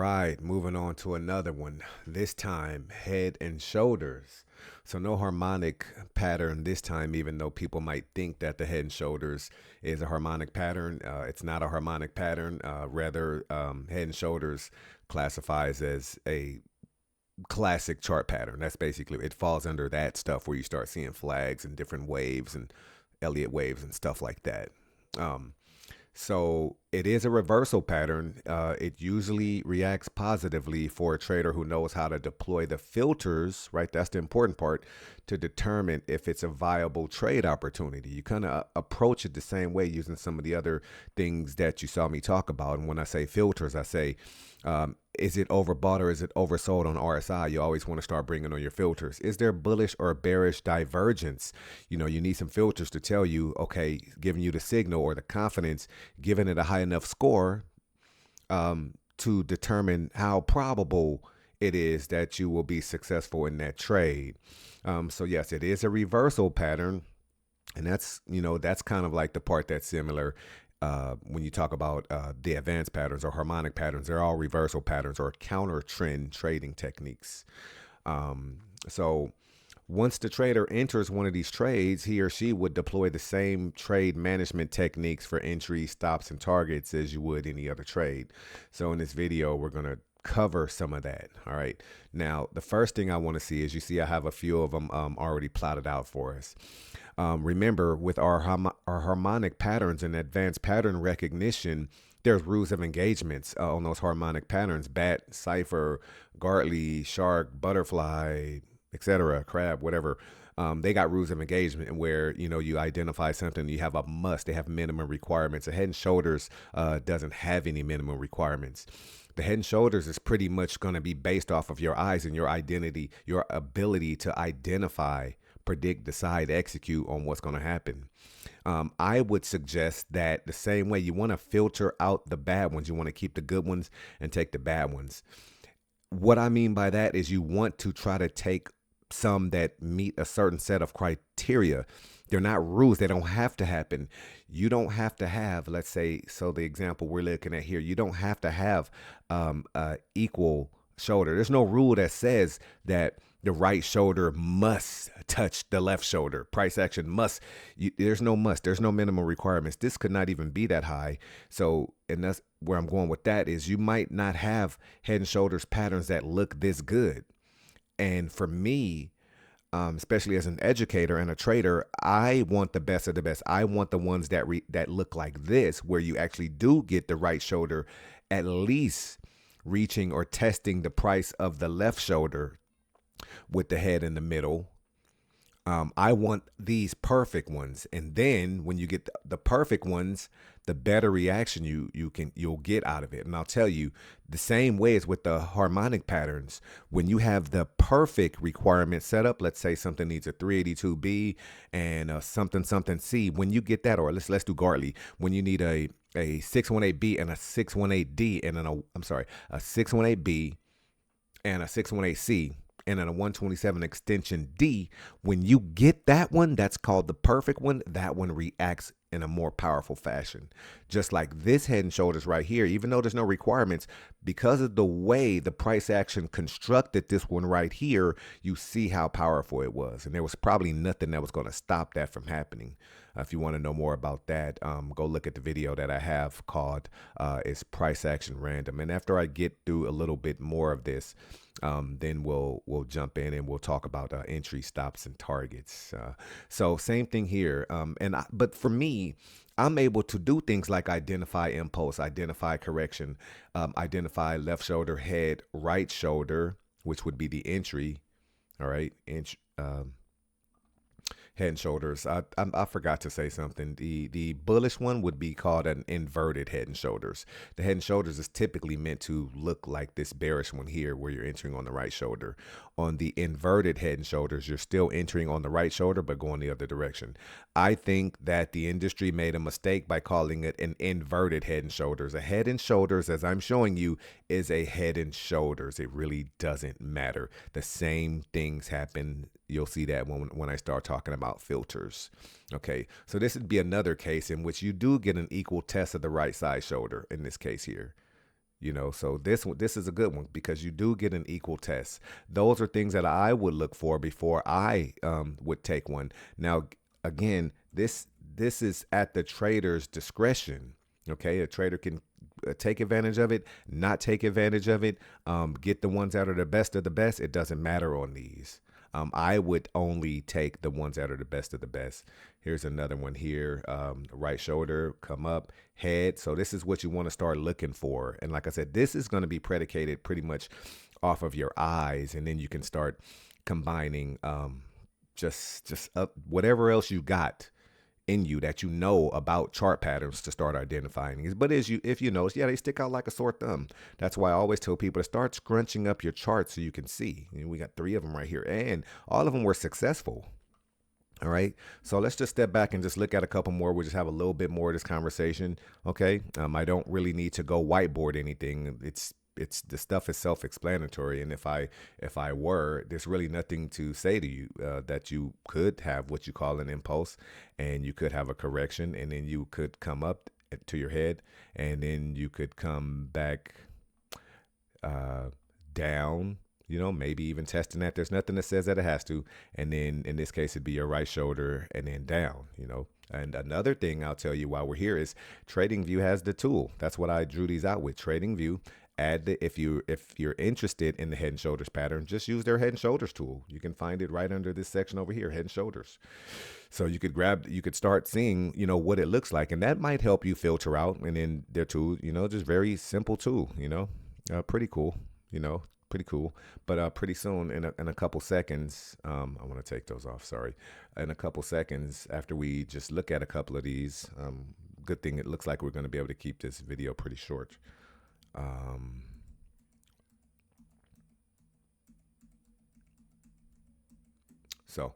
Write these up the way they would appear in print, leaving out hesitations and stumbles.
right, moving on to another one. This time, head and shoulders. So no harmonic pattern this time, even though people might think that the head and shoulders is a harmonic pattern. It's not a harmonic pattern. Rather, head and shoulders classifies as a classic chart pattern. That's basically, it falls under that stuff where you start seeing flags and different waves and Elliott waves and stuff like that. Um, so it is a reversal pattern. It usually reacts positively for a trader who knows how to deploy the filters, right? That's the important part, to determine if it's a viable trade opportunity. You kind of approach it the same way using some of the other things that you saw me talk about. And when I say filters, I say, is it overbought or is it oversold on RSI? You always want to start bringing on your filters. Is there bullish or bearish divergence? You know, you need some filters to tell you, okay, giving you the signal or the confidence, giving it a high enough score to determine how probable it is that you will be successful in that trade. So yes, it is a reversal pattern. And that's, that's kind of like the part that's similar. When you talk about the advanced patterns or harmonic patterns, they're all reversal patterns or counter trend trading techniques. So once the trader enters one of these trades, he or she would deploy the same trade management techniques for entry, stops, and targets as you would any other trade. So in this video, we're going to cover some of that. All right. Now, the first thing I want to see is, you see I have a few of them already plotted out for us. Remember, with our harmonic patterns and advanced pattern recognition, there's rules of engagements on those harmonic patterns: bat, cipher, Gartley, shark, butterfly, etc., crab, whatever. They got rules of engagement, and where you identify something, you have a must. They have minimum requirements. A head and shoulders doesn't have any minimum requirements. The head and shoulders is pretty much going to be based off of your eyes and your identity, your ability to identify, predict, decide, execute on what's going to happen. I would suggest that the same way, you want to filter out the bad ones. You want to keep the good ones and take the bad ones. What I mean by that is you want to try to take some that meet a certain set of criteria. They're not rules. They don't have to happen. You don't have to have, let's say, so the example we're looking at here, you don't have to have equal shoulder. There's no rule that says that the right shoulder must touch the left shoulder. Price action must. There's no must. There's no minimum requirements. This could not even be that high. So, and that's where I'm going with that, is you might not have head and shoulders patterns that look this good. And for me, especially as an educator and a trader, I want the best of the best. I want the ones that look like this, where you actually do get the right shoulder at least reaching or testing the price of the left shoulder with the head in the middle. I want these perfect ones, and then when you get the perfect ones, the better reaction you'll get out of it. And I'll tell you, the same way as with the harmonic patterns, when you have the perfect requirement set up, let's say something needs a 382B and a something C. When you get that, or let's do Gartley, when you need a 618B and a 618D and a 618B and a 618C. And then a 127 extension D, when you get that one, that's called the perfect one. That one reacts in a more powerful fashion. Just like this head and shoulders right here, even though there's no requirements, because of the way the price action constructed this one right here, you see how powerful it was. And there was probably nothing that was going to stop that from happening. If you want to know more about that, go look at the video that I have called "Is Price Action Random?" And after I get through a little bit more of this, then we'll jump in and we'll talk about entry, stops, and targets. So same thing here. But for me, I'm able to do things like identify impulse, identify correction, identify left shoulder, head, right shoulder, which would be the entry. All right, head and shoulders. I forgot to say something. The bullish one would be called an inverted head and shoulders. The head and shoulders is typically meant to look like this bearish one here, where you're entering on the right shoulder. On the inverted head and shoulders, you're still entering on the right shoulder, but going the other direction. I think that the industry made a mistake by calling it an inverted head and shoulders. A head and shoulders, as I'm showing you, is a head and shoulders. It really doesn't matter. The same things happen. You'll see that when I start talking about filters. Okay, so this would be another case in which you do get an equal test of the right side shoulder in this case here. So this is a good one because you do get an equal test. Those are things that I would look for before I would take one. Now, again, this is at the trader's discretion. Okay, a trader can take advantage of it, not take advantage of it, get the ones that are the best of the best. It doesn't matter on these. I would only take the ones that are the best of the best. Here's another one here. Right shoulder, come up, head. So this is what you want to start looking for. And like I said, this is going to be predicated pretty much off of your eyes. And then you can start combining just whatever else you got in you that you know about chart patterns to start identifying these. But if you notice, yeah, they stick out like a sore thumb. That's why I always tell people to start scrunching up your chart so you can see. We got 3 of them right here, and all of them were successful. All right, so let's just step back and just look at a couple more. We'll just have a little bit more of this conversation. Okay, I don't really need to go whiteboard anything. It's the stuff is self-explanatory, and if I were, there's really nothing to say to you that you could have what you call an impulse, and you could have a correction, and then you could come up to your head, and then you could come back down, maybe even testing that. There's nothing that says that it has to. And then in this case, it'd be your right shoulder and then down, And another thing I'll tell you while we're here is TradingView has the tool. That's what I drew these out with. TradingView. If you're interested in the head and shoulders pattern, just use their head and shoulders tool. You can find it right under this section over here, head and shoulders. So you could start seeing, what it looks like, and that might help you filter out. And then their tool, just very simple tool, pretty cool, pretty cool. But pretty soon, in a couple seconds, I want to take those off. Sorry. In a couple seconds, after we just look at a couple of these, good thing it looks like we're going to be able to keep this video pretty short. So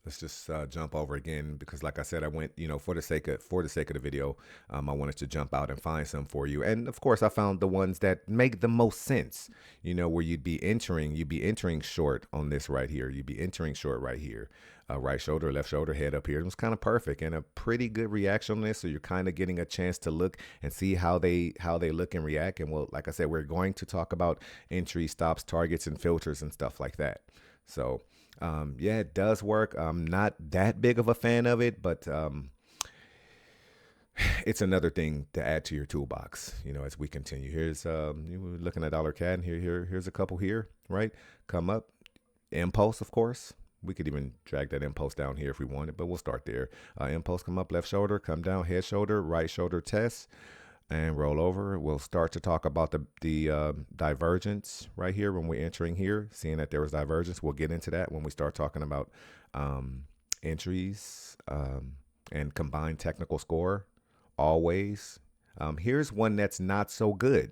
let's just jump over again because, like I said, I went, for the sake of the video, I wanted to jump out and find some for you. And of course, I found the ones that make the most sense. Where you'd be entering short on this right here. You'd be entering short right here. Right shoulder, left shoulder, head up here. It was kind of perfect and a pretty good reaction on this. So you're kind of getting a chance to look and see how they look and react. And well, like I said, we're going to talk about entry, stops, targets, and filters and stuff like that. So yeah, it does work. I'm not that big of a fan of it, but it's another thing to add to your toolbox, as we continue. Here's you were looking at dollar CAD, and here's a couple here, right? Come up, impulse, of course. We could even drag that impulse down here if we wanted, but we'll start there. Impulse, come up, left shoulder, come down, head shoulder, right shoulder test, and roll over. We'll start to talk about the divergence right here when we're entering here, seeing that there was divergence. We'll get into that when we start talking about entries and combined technical score, always. Here's one that's not so good.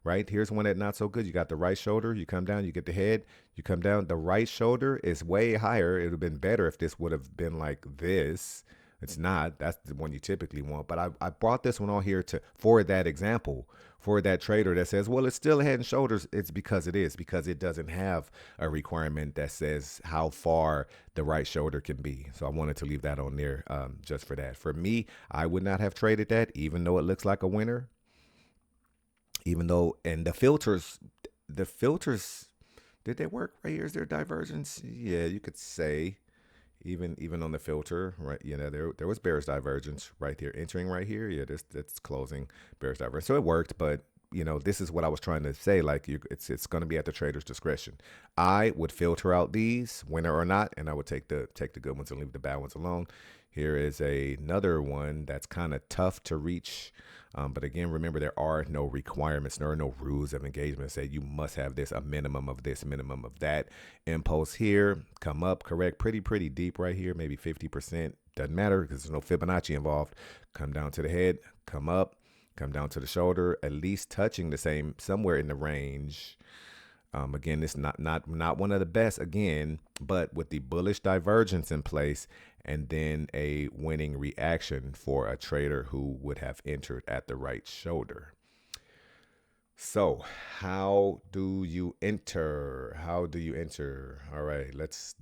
Right? Here's one that's not so good. You got the right shoulder, you come down, you get the head, you come down. The right shoulder is way higher. It would have been better if this would have been like this. It's not. That's the one you typically want. But I brought this one on here for that example, for that trader that says, well, it's still head and shoulders. It's because it doesn't have a requirement that says how far the right shoulder can be. So I wanted to leave that on there just for that. For me, I would not have traded that, even though it looks like a winner. And the filters, did they work right here? Is there divergence? Yeah, you could say even on the filter, right? There was bearish divergence right there, entering right here. Yeah, that's closing, bearish divergence. So it worked, but this is what I was trying to say. Like it's going to be at the trader's discretion. I would filter out these, winner or not, and I would take the good ones and leave the bad ones alone. Here is another one that's kind of tough to reach. But again, remember, there are no requirements. There are no rules of engagement that say you must have this, a minimum of this, minimum of that. Impulse here, come up, correct, pretty deep right here, maybe 50%. Doesn't matter because there's no Fibonacci involved. Come down to the head, come up, come down to the shoulder, at least touching the same, somewhere in the range. Again, it's not one of the best, again, but with the bullish divergence in place, and then a winning reaction for a trader who would have entered at the right shoulder. So how do you enter? All right, let's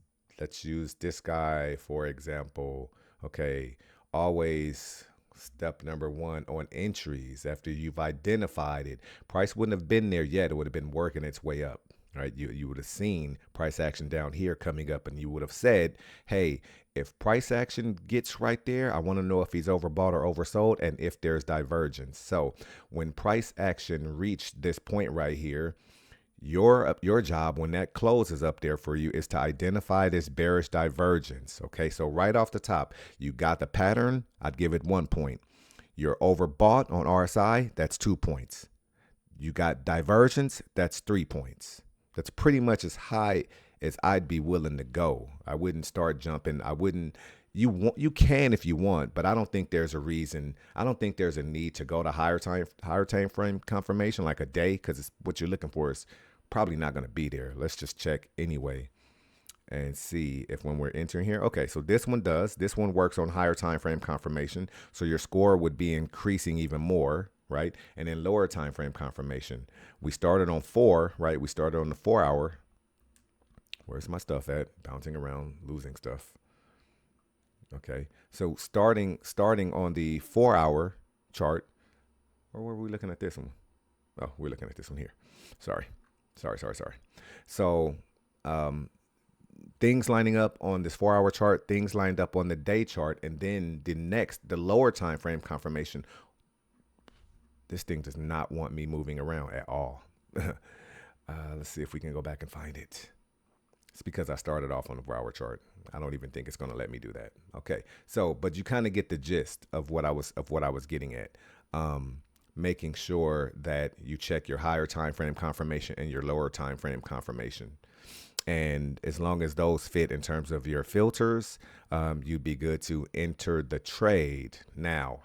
use this guy for example. Okay, always Step number one on entries, after you've identified it, price wouldn't have been there yet. It would have been working its way up, right? You would have seen price action down here coming up, and you would have said, hey, if price action gets right there, I want to know if he's overbought or oversold and if there's divergence. So when price action reached this point right here, your job when that closes up there for you is to identify this bearish divergence. Okay, so right off the top, you got the pattern. I'd give it 1 point. You're overbought on RSI. That's 2 points. You got divergence. That's 3 points. That's pretty much as high as I'd be willing to go. I wouldn't start jumping. I wouldn't. You can if you want, but I don't think there's a reason. I don't think there's a need to go to higher time frame confirmation like a day, because what you're looking for is probably not going to be there. Let's just check anyway and see if when we're entering here. Okay, so this one does. This one works on higher time frame confirmation. So your score would be increasing even more, right? And then lower time frame confirmation. We started on 4, right? We started on the 4 hour. Where's my stuff at? Bouncing around, losing stuff. Okay, so starting on the 4 hour chart, or were we looking at this one? Oh, we're looking at this one here. Sorry. So things lining up on this 4 hour chart, things lined up on the day chart, and then the lower time frame confirmation. This thing does not want me moving around at all. Let's see if we can go back and find it. It's because I started off on the 4 hour chart. I don't even think it's going to let me do that. Okay, so but you kind of get the gist of what I was getting at. Making sure that you check your higher time frame confirmation and your lower time frame confirmation, and as long as those fit in terms of your filters, you'd be good to enter the trade. Now,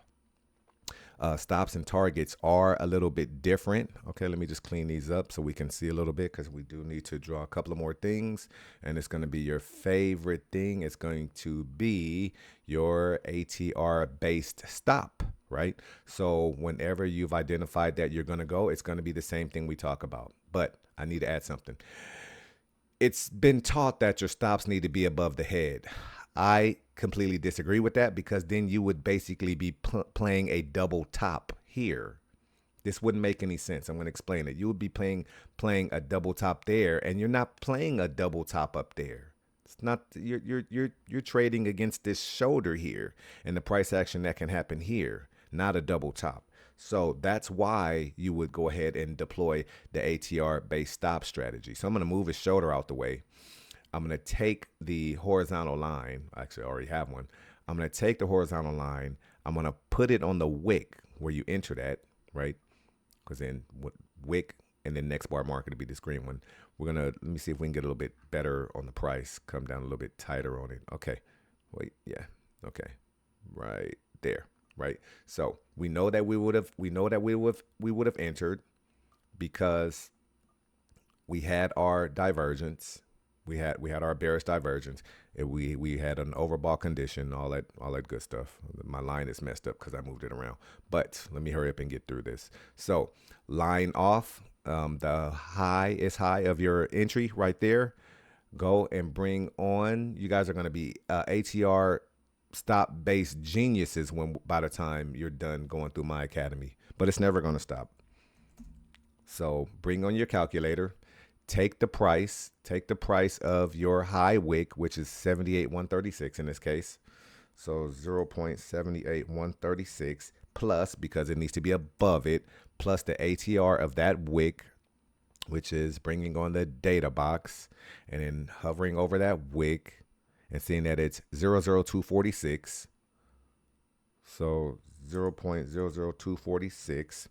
stops and targets are a little bit different. Okay, let me just clean these up so we can see a little bit, because we do need to draw a couple of more things, and it's going to be your favorite thing. It's going to be your ATR based stop, right? So whenever you've identified that you're going to go, it's going to be the same thing we talk about. But I need to add something. It's been taught that your stops need to be above the head. I completely disagree with that, because then you would basically be playing a double top here. This wouldn't make any sense. I'm going to explain it. You would be playing a double top there, and you're not playing a double top up there. It's not. You're trading against this shoulder here, and the price action that can happen here, not a double top. So that's why you would go ahead and deploy the ATR based stop strategy. So I'm going to move his shoulder out the way. I'm going to take the horizontal line. Actually, I already have one. I'm going to take the horizontal line. I'm going to put it on the wick where you entered at, right? Because then wick and then next bar market to be this green one. We're going to, let me see if we can get a little bit better on the price. Come down a little bit tighter on it. Okay. Wait. Yeah. Okay. Right there. Right. So we know that we would have entered because we had our divergence. We had our bearish divergence. We had an overbought condition, all that good stuff. My line is messed up because I moved it around. But let me hurry up and get through this. So line off, the high is high of your entry right there. Go and bring on. You guys are going to be ATR stop based geniuses by the time you're done going through my academy. But it's never going to stop. So bring on your calculator. Take the price of your high wick, which is 78,136 in this case. So 0.78136 plus, because it needs to be above it, plus the ATR of that wick, which is bringing on the data box and then hovering over that wick and seeing that it's 00246. So 0.00246,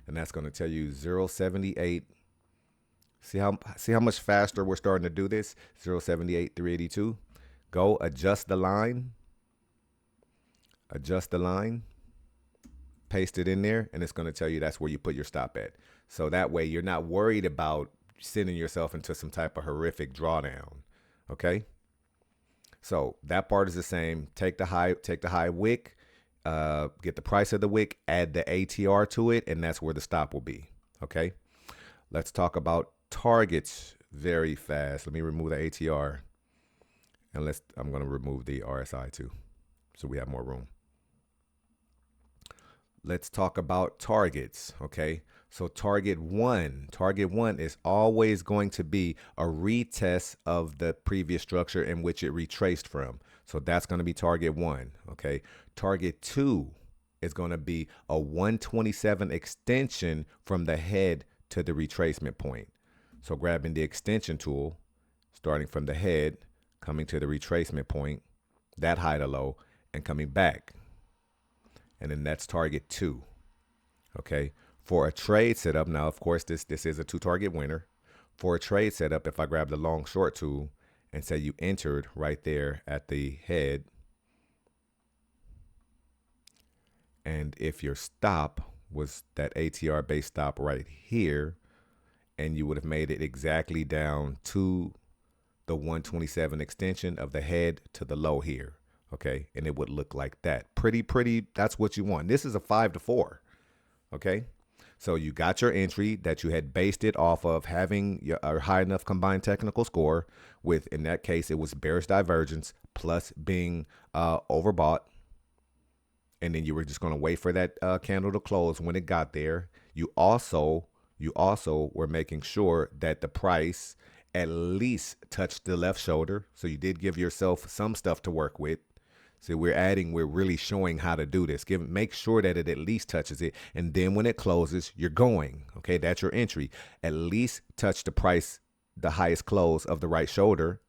and that's going to tell you 078. See how much faster we're starting to do this? 078,382. Go adjust the line. Paste it in there, and it's going to tell you that's where you put your stop at. So that way you're not worried about sending yourself into some type of horrific drawdown. Okay? So that part is the same. Take the high wick, get the price of the wick, add the ATR to it, and that's where the stop will be. Okay? Let's talk about targets very fast. Let me remove the ATR, and I'm going to remove the RSI too, so we have more room. let's talk about targets. Okay. So target one is always going to be a retest of the previous structure in which it retraced from. So that's going to be target one. Okay. Target two is going to be a 127 extension from the head to the retracement point. So grabbing the extension tool, starting from the head, coming to the retracement point, that high to low, and coming back. And then that's target two. Okay. For a trade setup, now of course this is a two target winner. For a trade setup, if I grab the long short tool and say you entered right there at the head, and if your stop was that ATR based stop right here, and you would have made it exactly down to the 127 extension of the head to the low here. Okay. And it would look like that. Pretty, that's what you want. This is a 5 to 4. Okay. So you got your entry that you had based it off of having a high enough combined technical score with, in that case, it was bearish divergence plus being overbought. And then you were just going to wait for that candle to close. When it got there, you also were making sure that the price at least touched the left shoulder. So you did give yourself some stuff to work with. So we're really showing how to do this. Make sure that it at least touches it. And then when it closes, you're going. Okay, that's your entry. At least touch the price, the highest close of the right shoulder.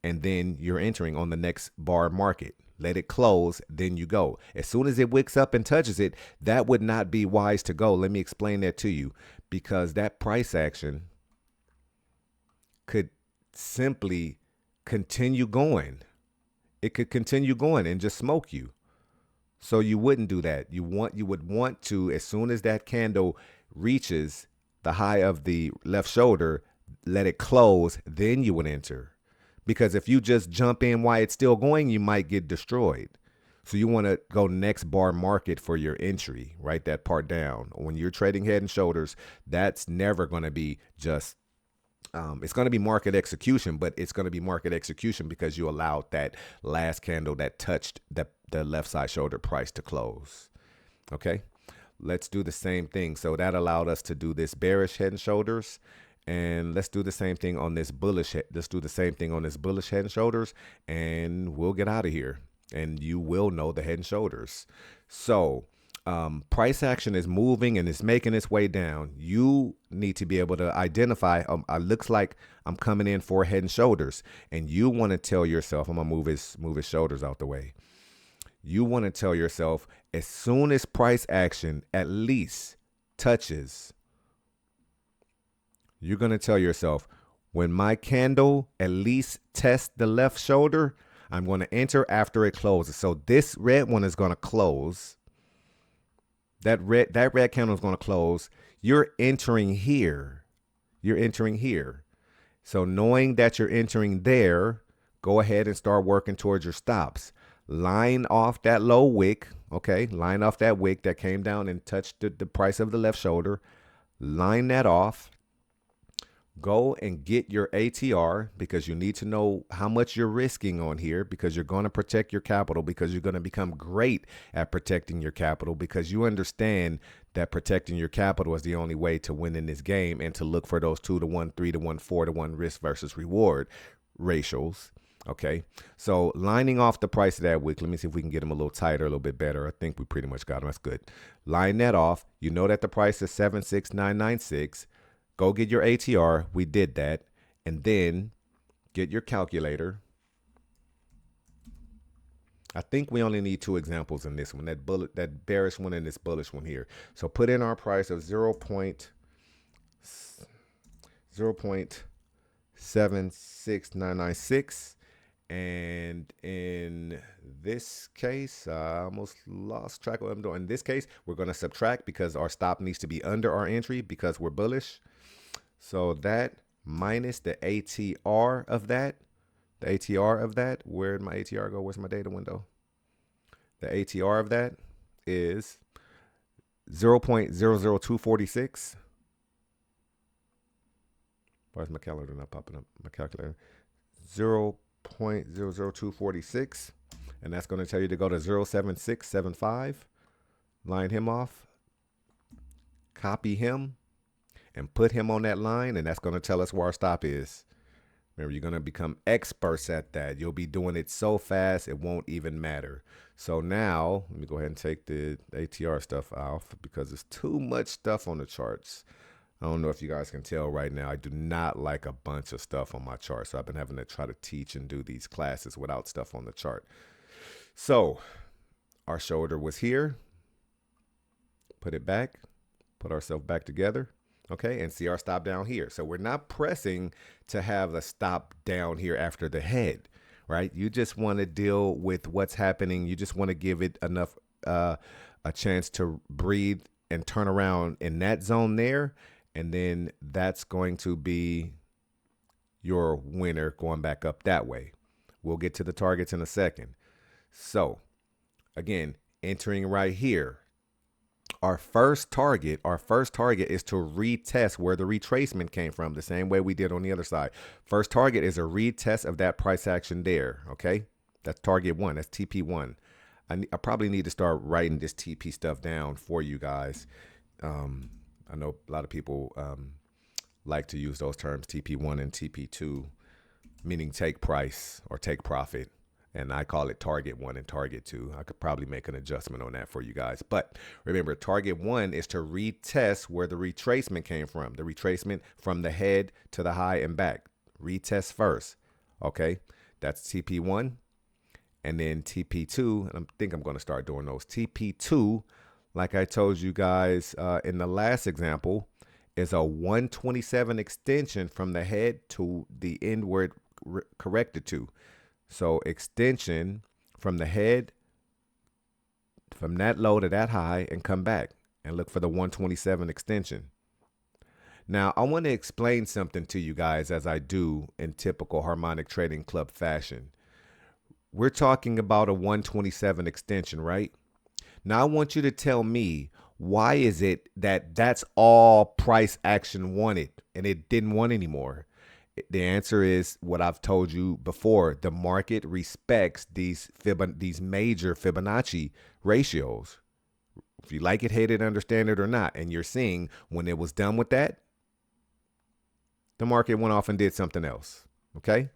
And then you're entering on the next bar market. Let it close, then you go. As soon as it wicks up and touches it, that would not be wise to go. Let me explain that to you. Because that price action could simply continue going. It could continue going and just smoke you. So you wouldn't do that. You would want to, as soon as that candle reaches the high of the left shoulder, let it close, then you would enter. Because if you just jump in while it's still going, you might get destroyed. So you want to go next bar market for your entry. Write that part down. When you're trading head and shoulders, that's never going to be just it's going to be market execution, but it's going to be market execution because you allowed that last candle that touched the left side shoulder price to close. Okay, let's do the same thing. So that allowed us to do this bearish head and shoulders. And let's do the same thing on this bullish head. Let's do the same thing on this bullish head and shoulders, and we'll get out of here. And you will know the head and shoulders. So price action is moving and it's making its way down. You need to be able to identify, it looks like I'm coming in for head and shoulders. And you want to tell yourself, I'm going to move his shoulders out the way. You want to tell yourself, as soon as price action at least touches, you're going to tell yourself, when my candle at least tests the left shoulder, I'm going to enter after it closes. So this red one is going to close. That red candle is going to close. You're entering here. You're entering here. So knowing that you're entering there, go ahead and start working towards your stops. Line off that low wick. Okay. Line off that wick that came down and touched the price of the left shoulder. Line that off. Go and get your ATR, because you need to know how much you're risking on here, because you're going to protect your capital, because you're going to become great at protecting your capital, because you understand that protecting your capital is the only way to win in this game and to look for those 2-to-1, 3-to-1, 4-to-1 risk versus reward ratios. Okay, so lining off the price of that wick, let me see if we can get them a little tighter, a little bit better. I think we pretty much got them. That's good. Line that off. You know that the price is 76996. Go get your ATR. We did that. And then get your calculator. I think we only need two examples in this one, that bearish one and this bullish one here. So put in our price of 0.76996. And in this case, I almost lost track of what I'm doing. In this case, we're going to subtract because our stop needs to be under our entry because we're bullish. So that minus the ATR of that, where did my ATR go? Where's my data window? The ATR of that is 0.00246. Why is my calendar not popping up? My calculator. 0.00246. And that's going to tell you to go to 07675. line him off, copy him, and put him on that line, and that's going to tell us where our stop is. Remember, you're going to become experts at that. You'll be doing it so fast, it won't even matter. So now, let me go ahead and take the ATR stuff off because there's too much stuff on the charts. I don't know if you guys can tell right now, I do not like a bunch of stuff on my chart. So I've been having to try to teach and do these classes without stuff on the chart. So our shoulder was here. Put it back. Put ourselves back together. Okay, and see our stop down here. So we're not pressing to have a stop down here after the head, right? You just want to deal with what's happening. You just want to give it enough a chance to breathe and turn around in that zone there. And then that's going to be your winner going back up that way. We'll get to the targets in a second. So again, entering right here. Our first target is to retest where the retracement came from, the same way we did on the other side. First target is a retest of that price action there, okay? That's target one, that's TP1. I probably need to start writing this TP stuff down for you guys. I know a lot of people like to use those terms, TP1 and TP2, meaning take price or take profit. And I call it target one and target two. I could probably make an adjustment on that for you guys. But remember, target one is to retest where the retracement came from. The retracement from the head to the high and back. Retest first. Okay, that's TP1. And then TP2, and I think I'm going to start doing those. TP2, like I told you guys in the last example, is a 127 extension from the head to the end where it corrected to. So extension from the head, from that low to that high, and come back and look for the 127 extension. Now, I want to explain something to you guys as I do in typical Harmonic Trading Club fashion. We're talking about a 127 extension, right? Now, I want you to tell me, why is it that that's all price action wanted and it didn't want anymore? The answer is what I've told you before. The market respects these major Fibonacci ratios. If you like it, hate it, understand it or not. And you're seeing when it was done with that, the market went off and did something else. Okay.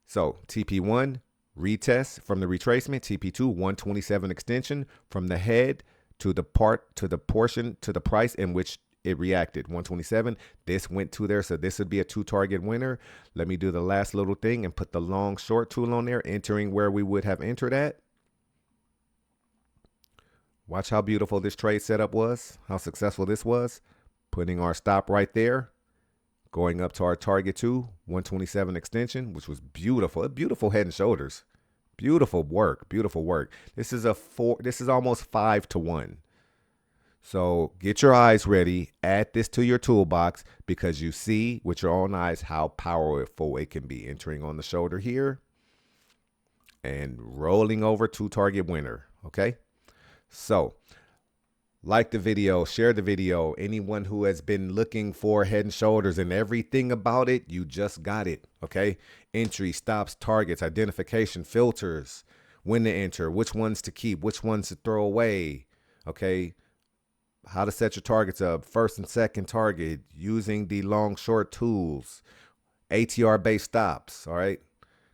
So TP1, retest from the retracement. TP2, 127 extension from the head to the portion to the price in which it reacted. 127. This went to there, so this would be a 2-target winner. Let me do the last little thing and put the long short tool on there, entering where we would have entered at. Watch how beautiful this trade setup was, how successful this was. Putting our stop right there, going up to our target 2, 127 extension, which was beautiful. A beautiful head and shoulders. Beautiful work, beautiful work. This is almost 5 to 1. So get your eyes ready, add this to your toolbox, because you see with your own eyes how powerful it can be. Entering on the shoulder here and rolling over to target winner. Okay. So like the video, share the video. Anyone who has been looking for head and shoulders and everything about it, you just got it. Okay. Entry, stops, targets, identification, filters, when to enter, which ones to keep, which ones to throw away. Okay. How to set your targets up, first and second target, using the long short tools, ATR based stops. All right.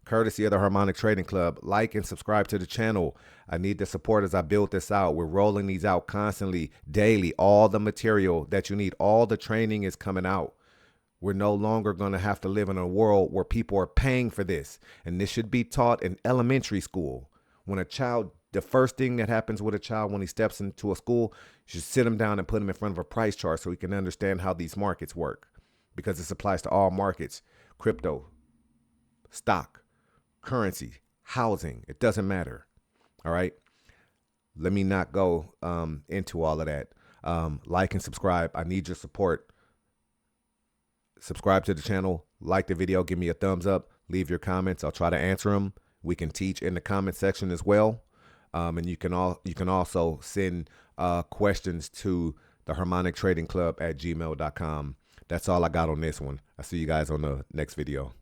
Courtesy of the Harmonic Trading Club. Like and subscribe to the channel. I need the support as I build this out. We're rolling these out constantly, daily. All the material that you need, all the training is coming out. We're no longer going to have to live in a world where people are paying for this. And this should be taught in elementary school. When a child, the first thing that happens with a child when he steps into a school, you should sit him down and put him in front of a price chart so he can understand how these markets work, because this applies to all markets: crypto, stock, currency, housing. It doesn't matter. All right. Let me not go into all of that. Like and subscribe. I need your support. Subscribe to the channel, like the video, give me a thumbs up, leave your comments. I'll try to answer them. We can teach in the comment section as well. And you can also send questions to the Harmonic Trading Club at gmail.com. That's all I got on this one. I'll see you guys on the next video.